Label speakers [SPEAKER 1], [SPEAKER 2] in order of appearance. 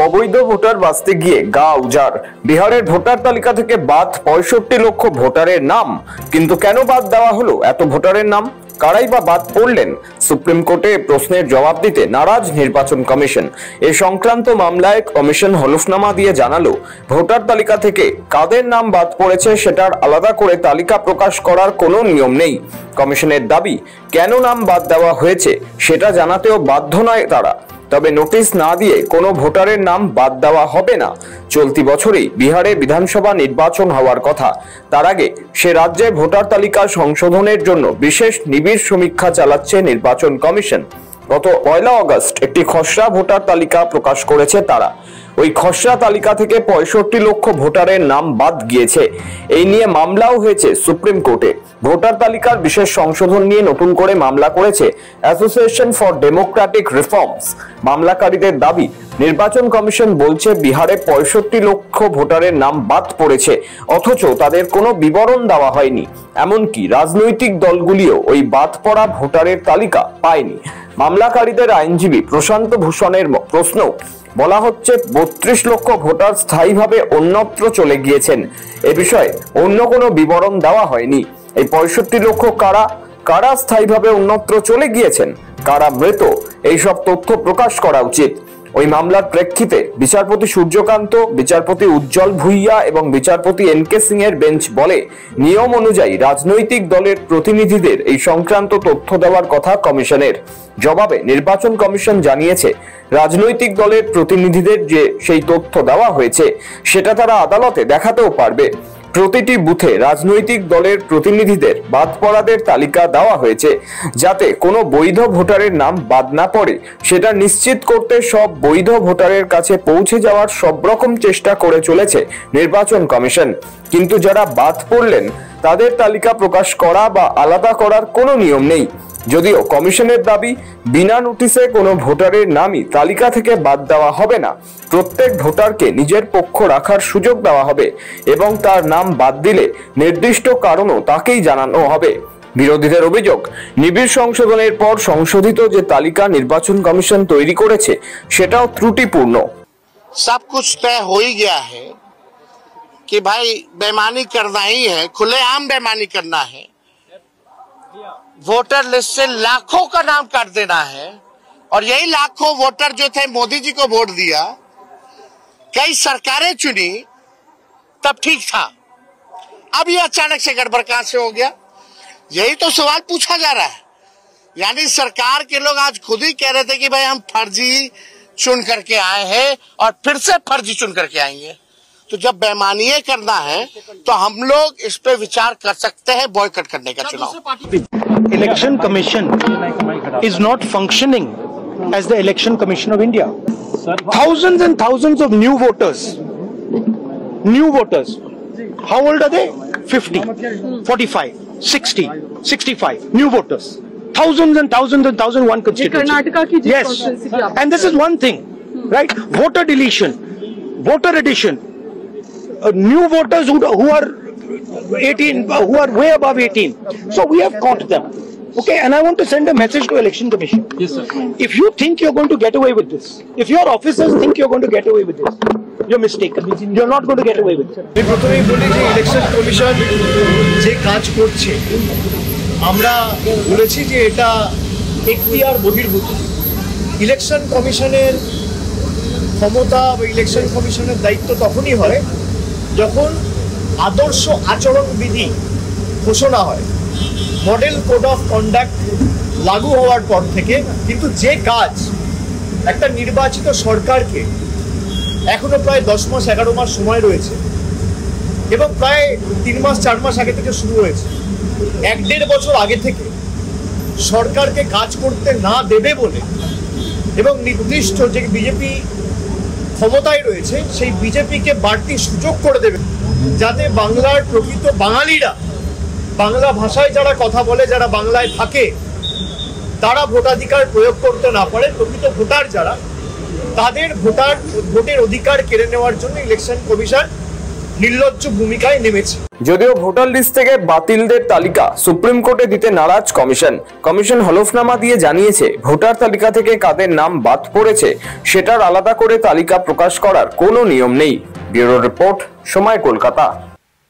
[SPEAKER 1] অবৈধ ভোটার বাছতে গিয়ে গা উজাড়। বিহারের ভোটার তালিকা থেকে বাদ ৬৫ লক্ষ ভোটারের নাম, কিন্তু কেন বাদ দেওয়া হলো এত ভোটারের নাম? কারাই বা বাদ পড়লেন? সুপ্রিম কোর্টে প্রশ্নের জবাব দিতে নারাজ নির্বাচন কমিশন। এ সংক্রান্ত মামলায় কমিশন হলফনামা দিয়ে জানালো, ভোটার তালিকা থেকে কাদের নাম বাদ পড়েছে সেটার আলাদা করে তালিকা প্রকাশ করার কোনো নিয়ম নেই। কমিশনের দাবি, কেন নাম বাদ দেওয়া হয়েছে সেটা জানাতেও বাধ্য নয় তারা। তবে নোটিশ না দিয়ে কোনো ভোটারের নাম বাদ দেওয়া হবে না। চলতি বছরেই বিহারে বিধানসভা নির্বাচন হওয়ার কথা। তার আগে সে রাজ্যে ভোটার তালিকা সংশোধনের জন্য বিশেষ নিবিড় সমীক্ষা চালাচ্ছে নির্বাচন কমিশন। গত ১ আগস্ট একটি খসড়া ভোটার তালিকা প্রকাশ করেছে তারা। ওই খসড়া তালিকা থেকে ৬৫ লক্ষ ভোটারের নাম বাদ গিয়েছে। এই নিয়ে মামলাও হয়েছে সুপ্রিম কোর্টে। ভোটার তালিকার বিশেষ সংশোধন নিয়ে নতুন করে মামলা করেছে অ্যাসোসিয়েশন ফর ডেমোক্রেটিক রিফর্মস। মামলাকারীদের দাবি, নির্বাচন কমিশন বলছে বিহারে ৬৫ লক্ষ ভোটারের নাম বাদ পড়েছে, অথচ তাদের কোনো বিবরণ দেওয়া হয়নি। এমনকি রাজনৈতিক দলগুলিও ওই বাদ পড়া ভোটারের তালিকা পায়নি। মামলাকারীদের আইনজীবী প্রশান্ত ভূষণের প্রশ্ন, বলা হচ্ছে ৩২ লক্ষ ভোটার স্থায়ীভাবে অন্যত্র চলে গিয়েছেন। এ বিষয়ে অন্য কোনো বিবরণ দেওয়া হয়নি। এই ৬৫ লক্ষ কারা স্থায়ীভাবে অন্যত্র চলে গিয়েছেন, কারা মৃত, এইসব তথ্য প্রকাশ করা উচিত। ওই মামলার প্রেক্ষিতে বিচারপতি সূর্যকান্ত, বিচারপতি উজ্জ্বল ভুইয়া এবং বিচারপতি এনকে সিং এর বেঞ্চ বলে, নিয়ম অনুযায়ী রাজনৈতিক দলের প্রতিনিধিদের এই সংক্রান্ত তথ্য দেওয়ার কথা কমিশনের। জবাবে নির্বাচন কমিশন জানিয়েছে, রাজনৈতিক দলের প্রতিনিধিদের যে সেই তথ্য দেওয়া হয়েছে সেটা তারা আদালতে দেখাতেও পারবে। প্রতিটি বুথে রাজনৈতিক দলের প্রতিনিধিদের বাদ পড়াদের তালিকা দেওয়া হয়েছে, যাতে কোনো বৈধ ভোটারের নাম বাদ না পড়ে সেটা নিশ্চিত করতে সব বৈধ ভোটারের কাছে পৌঁছে যাওয়ার সব রকম চেষ্টা করে চলেছে নির্বাচন কমিশন। কিন্তু যারা বাদ পড়লেন তাদের তালিকা প্রকাশ করা বা আলাদা করার কোনো নিয়ম নেই। যদিও কমিশনের দাবি, বিনা নোটিশে কোনো ভোটারের নামই তালিকা থেকে বাদ দেওয়া হবে না। প্রত্যেক ভোটারকে নিজের পক্ষ রাখার সুযোগ দেওয়া হবে এবং তার নাম বাদ দিলে নির্দিষ্ট কারণও তাকেই জানানো হবে। বিরোধীদের অভিযোগ, নিবিড় সংশোধনের পর সংশোধিত যে তালিকা নির্বাচন কমিশন তৈরি করেছে সেটাও ত্রুটিপূর্ণ।
[SPEAKER 2] सब कुछ तय हो ही गया है कि भाई बेईमानी करना ही है, खुलेआम बेईमानी करना है। वोटर लिस्ट से लाखों का नाम काट देना है, और यही लाखों वोटर जो थे मोदी जी को वोट दिया, कई सरकारें चुनी, तब ठीक था। अब ये अचानक से गड़बड़ कहां से हो गया, यही तो सवाल पूछा जा रहा है। यानी सरकार के लोग आज खुद ही कह रहे थे कि भाई हम फर्जी चुन करके आए हैं और फिर से फर्जी चुन करके आएंगे। तो जब बेईमानी करना है तो हम लोग इस पे विचार कर सकते हैं, बॉयकॉट करने का चुनाव।
[SPEAKER 3] Election Commission is not functioning as the Election Commission of India. Thousands and thousands of new voters. How old are they? 50, 45, 60, 65 new voters. Thousands and thousands and thousands, one constituency. Yes, and this is one thing, right? Voter deletion, voter addition, new voters who are 18, who are way above 18. So we have caught them. Okay, and I want to send a message to Election Commission.
[SPEAKER 4] Yes, sir.
[SPEAKER 3] If you think you're going to get away with this, if your officers think you're going to get away with this, you're mistaken. You're not going to get away with it.
[SPEAKER 5] আমি প্রথমেই বলি যে election commission যে কাজ করছে, আমরা বলেছি যে এটা এখতিয়ার বহির্ভূত। ইলেকশন কমিশনের ক্ষমতা বা ইলেকশন কমিশনের দায়িত্ব তখনই হয় যখন আদর্শ আচরণবিধি ঘোষণা হয়, মডেল কোড অফ কন্ডাক্ট লাগু হওয়ার পর থেকে। কিন্তু যে কাজ একটা নির্বাচিত সরকারকে এখনো প্রায় 10 মাস 11 মাস সময় রয়েছে এবং প্রায় 3 মাস 4 মাস আগে থেকে শুরু হয়েছে, 1-1.5 বছর আগে থেকে সরকারকে কাজ করতে না দেবে বলে এবং নির্দিষ্ট যে বিজেপি ক্ষমতায় রয়েছে সেই বিজেপিকে বাড়তি সুযোগ করে দেবে, যাতে বাংলার প্রকৃত বাঙালিরা, বাংলা ভাষায় যারা কথা বলে, যারা বাংলায় থাকে, তারা ভোটাধিকার প্রয়োগ করতে না পারে। প্রকৃত ভোটার যারা, তাদের ভোটের অধিকার কেড়ে নেওয়ার জন্য ইলেকশন কমিশন নির্লজ্জ ভূমিকায় নেমেছে।
[SPEAKER 1] যদিও ভোটার লিস্ট থেকে বাতিলদের তালিকা সুপ্রিম কোর্টে দিতে নারাজ কমিশন হলফনামা দিয়ে জানিয়েছে ভোটার তালিকা থেকে কাদের নাম বাদ পড়েছে সেটার আলাদা করে তালিকা প্রকাশ করার কোনো নিয়ম নেই। ব্যুরো রিপোর্ট, সময়, কলকাতা।